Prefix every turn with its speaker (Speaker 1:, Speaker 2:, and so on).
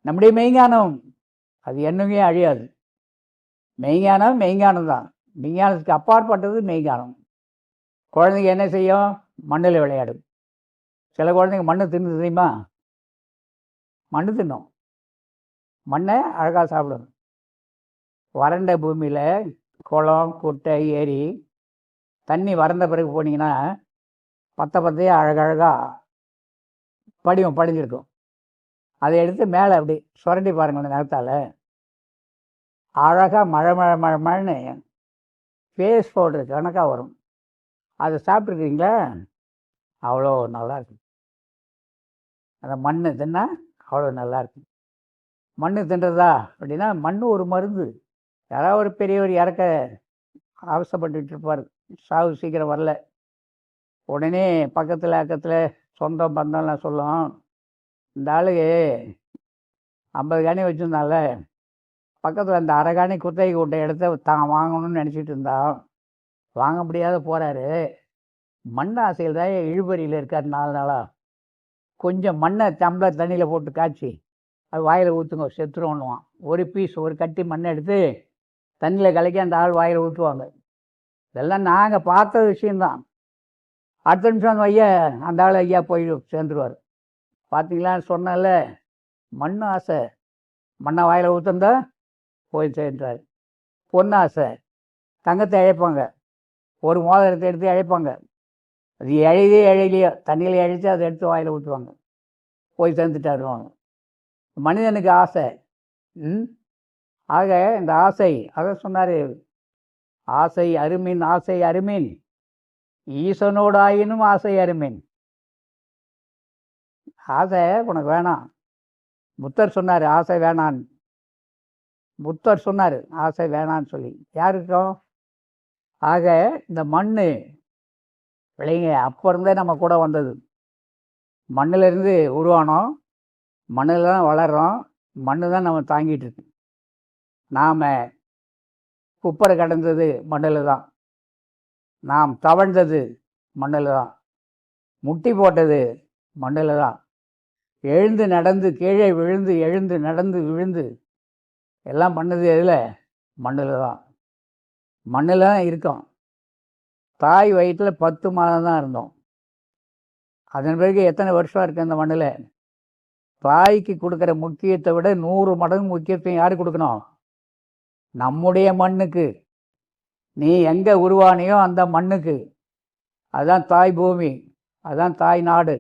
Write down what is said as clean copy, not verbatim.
Speaker 1: நம்முடைய மெய்ஞானம் அது என்னமே அழியாது. மெய்ஞானம் மெய்ஞானம் தான். மெய்ஞானத்துக்கு அப்பாற்பட்டது மெய்ஞானம். குழந்தைங்க என்ன செய்யும்? மண்ணில் விளையாடும். சில குழந்தைங்க மண்ணு தின்னு தெரியுமா? மண்ணு தின்னும். மண்ணை அழகாக சாப்பிடும். வறண்ட பூமியில் குளம், குட்டை, ஏரி தண்ணி வறண்ட பிறகு போனீங்கன்னா பத்தையாக அழகழகாக படிஞ்சிருக்கும். அதை எடுத்து மேலே அப்படி சுரண்டி பாருங்களேன் நிலத்தால். அழகாக மழை மழை மழை மழைன்னு ஃபேஸ் பவுடர் கணக்காக வரும். அதை சாப்பிட்ருக்கீங்களா? அவ்வளோ நல்லாயிருக்கும். அந்த மண் தின்னா அவ்வளோ நல்லாயிருக்கும். மண் தின்றதா அப்படின்னா மண் ஒரு மருந்து. யாராவது ஒரு பெரியவர் இறக்க அவசப்பட்டுட்டு இருப்பார், சாவு சீக்கிரம் வரல. உடனே பக்கத்தில் அக்கத்தில் சொந்தம் பந்தம்லாம் சொல்லும், இந்த ஆளுக்கு 50 காணி வச்சுருந்தால பக்கத்தில் அந்த அரைகாணி குத்தகை விட்ட இடத்த தான் வாங்கணும்னு நினச்சிட்டு இருந்தான், வாங்க முடியாத போகிறாரு. மண் ஆசையில் தான் இழுபறியில் இருக்கார் 4 நாளாக. கொஞ்சம் மண்ணை டம்ளர் தண்ணியில் போட்டு காய்ச்சி அது வாயில் ஊற்றுங்க, செத்துருவான்னுவான். ஒரு பீஸ் ஒரு கட்டி மண்ணை எடுத்து தண்ணியில் கலக்கி அந்த ஆள் வாயில் ஊற்றுவாங்க. இதெல்லாம் நாங்கள் பார்த்த விஷயந்தான். அடுத்த நிமிஷம் ஐயா அந்த ஆள் ஐயா போய் சேர்ந்துருவார். பார்த்தீங்களான்னு சொன்னால மண் ஆசை. மண்ணை வாயில் ஊற்றுந்தா போய் சேர்ந்துறாரு. பொண்ணு ஆசை. தங்கத்தை இழைப்பாங்க, ஒரு மோதிரத்தை எடுத்து இழைப்பாங்க. அது இழையிலையோ தண்ணியில் இழைச்சி அதை எடுத்து வாயில் ஊற்றுவாங்க, போய் சேர்ந்துட்டாருவாங்க. மனிதனுக்கு ஆசை. ஆக இந்த ஆசை, அதை சொன்னார், ஆசை அருமின் ஆசை அருமின் ஈசனோடு ஆயினும் ஆசை அருமின். ஆசை உனக்கு வேணாம். புத்தர் சொன்னார் ஆசை வேணான்னு. புத்தர் சொன்னார் ஆசை வேணான்னு சொல்லி. யாருக்கும்? ஆக இந்த மண் விளைங்க அப்போ இருந்தே நம்ம கூட வந்தது. மண்ணிலிருந்து உருவானோம், மண்ணில் தான் வளர்கிறோம், மண்ணு தான் நம்ம தாங்கிட்டு இருக்கு. நாம் குப்பரை கடந்தது மண்ணில் தான், நாம் தவழ்ந்தது மண்ணில் தான், முட்டி போட்டது மண்ணில் தான், எழுந்து நடந்து கீழே விழுந்து எழுந்து நடந்து விழுந்து எல்லாம் பண்ணது எதில்? மண்ணில் தான். மண்ணில் தான் இருக்கோம். தாய் வயிற்றில் 10 மாதம் தான் இருந்தோம். அதன் பிறகு எத்தனை வருஷம் இருக்குது அந்த மண்ணில்? தாய்க்கு கொடுக்குற முக்கியத்தை விட 100 மடங்கு முக்கியத்துவம் யாருக்கு கொடுக்கணும்? நம்முடைய மண்ணுக்கு. நீ எங்கே உருவானியோ அந்த மண்ணுக்கு. அதுதான் தாய் பூமி, அதுதான் தாய் நாடு.